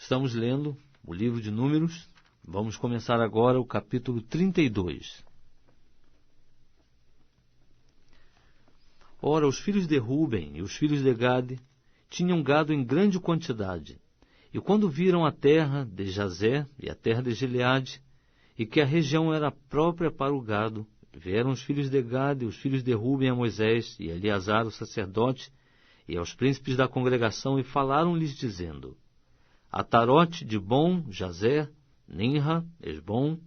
Estamos lendo o livro de Números. Vamos começar agora o capítulo 32. Ora, os filhos de Ruben e os filhos de Gade tinham gado em grande quantidade. E quando viram a terra de Jazé e a terra de Gileade, e que a região era própria para o gado, vieram os filhos de Gade e os filhos de Ruben a Moisés e a Eleazar, o sacerdote, e aos príncipes da congregação, e falaram-lhes, dizendo: Atarote, Dibom, Jazer, Ninra, Esbom,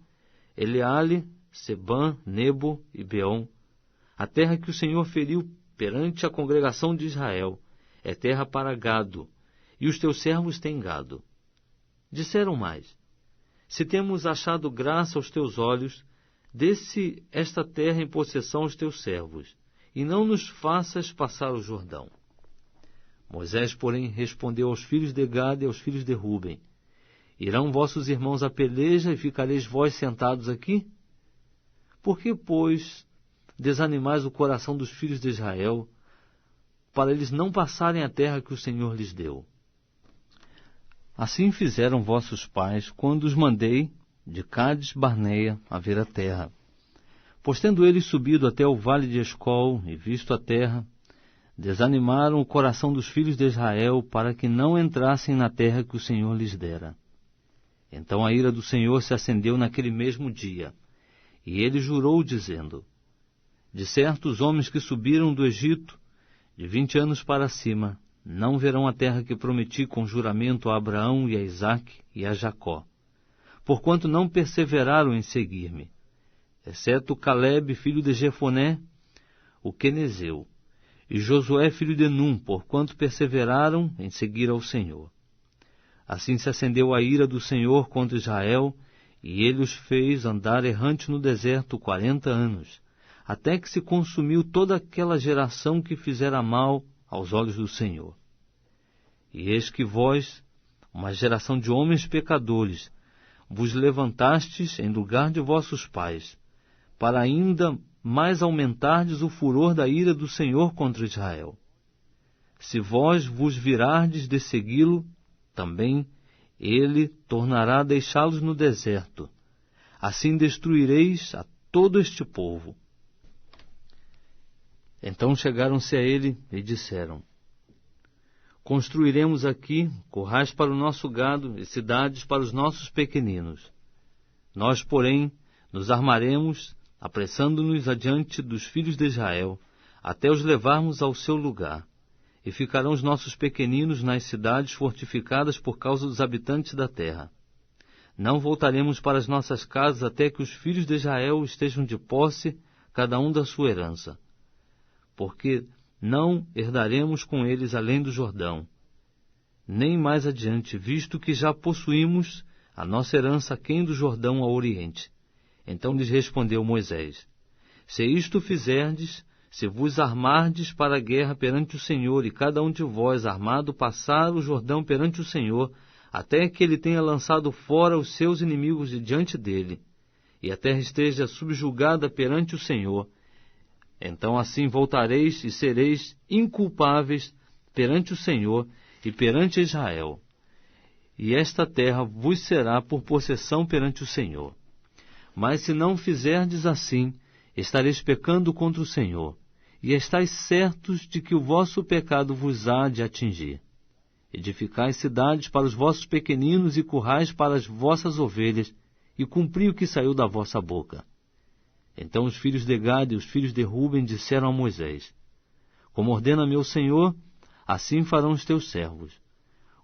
Eleale, Sebã, Nebo e Beom, a terra que o Senhor feriu perante a congregação de Israel, é terra para gado, e os teus servos têm gado. Disseram mais: Se temos achado graça aos teus olhos, dê-se esta terra em possessão aos teus servos, e não nos faças passar o Jordão. Moisés, porém, respondeu aos filhos de Gade e aos filhos de Ruben: Irão vossos irmãos à peleja e ficareis vós sentados aqui? Por que, pois, desanimais o coração dos filhos de Israel, para eles não passarem a terra que o Senhor lhes deu? Assim fizeram vossos pais, quando os mandei de Cádiz Barneia a ver a terra. Pois tendo eles subido até o vale de Escol e visto a terra, desanimaram o coração dos filhos de Israel para que não entrassem na terra que o Senhor lhes dera. Então a ira do Senhor se acendeu naquele mesmo dia, e ele jurou, dizendo: De certo, os homens que subiram do Egito, de 20 anos para cima, não verão a terra que prometi com juramento a Abraão e a Isaque e a Jacó, porquanto não perseveraram em seguir-me, exceto Calebe, filho de Jefoné, o quenezeu, e Josué, filho de Num, porquanto perseveraram em seguir ao Senhor. Assim se acendeu a ira do Senhor contra Israel, e ele os fez andar errante no deserto 40 anos, até que se consumiu toda aquela geração que fizera mal aos olhos do Senhor. E eis que vós, uma geração de homens pecadores, vos levantastes em lugar de vossos pais, para ainda mais aumentardes o furor da ira do Senhor contra Israel. Se vós vos virardes de segui-lo, também ele tornará a deixá-los no deserto. Assim destruireis a todo este povo. Então chegaram-se a ele e disseram: Construiremos aqui currais para o nosso gado e cidades para os nossos pequeninos. Nós, porém, nos armaremos, apressando-nos adiante dos filhos de Israel, até os levarmos ao seu lugar. E ficarão os nossos pequeninos nas cidades fortificadas por causa dos habitantes da terra. Não voltaremos para as nossas casas até que os filhos de Israel estejam de posse, cada um da sua herança. Porque não herdaremos com eles além do Jordão, nem mais adiante, visto que já possuímos a nossa herança aquém do Jordão ao oriente. Então lhes respondeu Moisés: Se isto fizerdes, se vos armardes para a guerra perante o Senhor, e cada um de vós armado passar o Jordão perante o Senhor, até que ele tenha lançado fora os seus inimigos de diante dele, e a terra esteja subjugada perante o Senhor, então assim voltareis e sereis inculpáveis perante o Senhor e perante Israel. E esta terra vos será por possessão perante o Senhor. Mas se não fizerdes assim, estareis pecando contra o Senhor, e estáis certos de que o vosso pecado vos há de atingir. Edificai cidades para os vossos pequeninos e currais para as vossas ovelhas, e cumpri o que saiu da vossa boca. Então os filhos de Gade e os filhos de Ruben disseram a Moisés: Como ordena meu Senhor, assim farão os teus servos.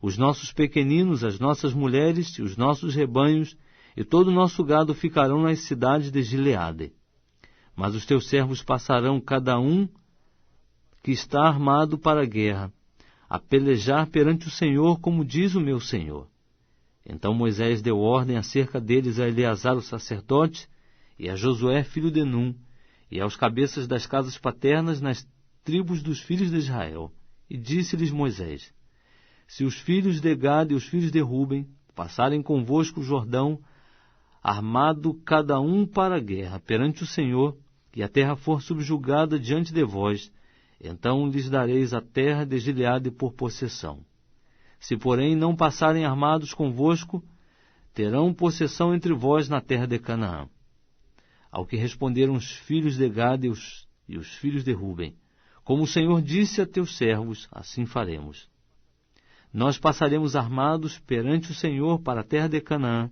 Os nossos pequeninos, as nossas mulheres e os nossos rebanhos e todo o nosso gado ficarão nas cidades de Gileade. Mas os teus servos passarão, cada um que está armado para a guerra, a pelejar perante o Senhor, como diz o meu Senhor. Então Moisés deu ordem acerca deles a Eleazar o sacerdote, e a Josué filho de Num, e aos cabeças das casas paternas nas tribos dos filhos de Israel. E disse-lhes Moisés: Se os filhos de Gade e os filhos de Ruben passarem convosco o Jordão, armado cada um para a guerra perante o Senhor, e a terra for subjugada diante de vós, então lhes dareis a terra de Gileade por possessão. Se, porém, não passarem armados convosco, terão possessão entre vós na terra de Canaã. Ao que responderam os filhos de Gade e os filhos de Ruben: Como o Senhor disse a teus servos, assim faremos. Nós passaremos armados perante o Senhor para a terra de Canaã,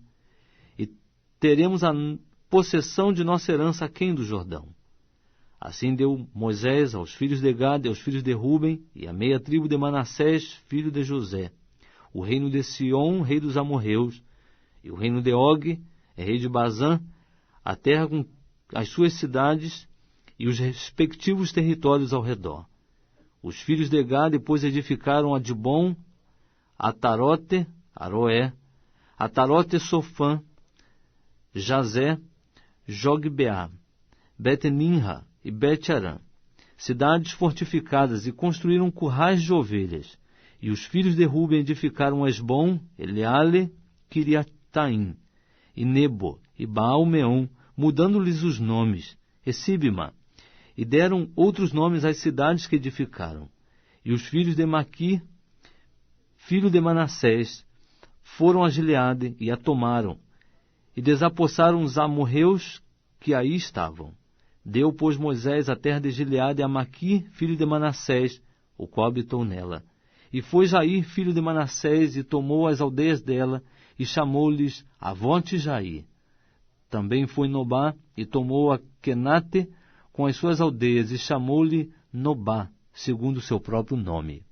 e teremos a possessão de nossa herança aquém do Jordão. Assim deu Moisés aos filhos de Gade e aos filhos de Ruben, e à meia tribo de Manassés, filho de José, o reino de Sion, rei dos amorreus, e o reino de Og, rei de Bazã, a terra com as suas cidades e os respectivos territórios ao redor. Os filhos de Gade depois edificaram a Dibon, Atarote, Aroé, Atarote Sofã, Jazé, Jogbeá, Bet-Ninra e Bet-Arã, cidades fortificadas, e construíram currais de ovelhas. E os filhos de Ruben edificaram Esbom, Eleale, Kiriataim, e Nebo, e Baal-Meon, mudando-lhes os nomes, e Sibma, e deram outros nomes às cidades que edificaram. E os filhos de Maqui, filho de Manassés, foram a Gileade e a tomaram, e desapossaram os amorreus que aí estavam. Deu, pois, Moisés a terra de Gileade a Maqui, filho de Manassés, o qual habitou nela. E foi Jair, filho de Manassés, e tomou as aldeias dela, e chamou-lhes Avonte Jair. Também foi Nobá, e tomou a Quenate com as suas aldeias, e chamou-lhe Nobá, segundo o seu próprio nome.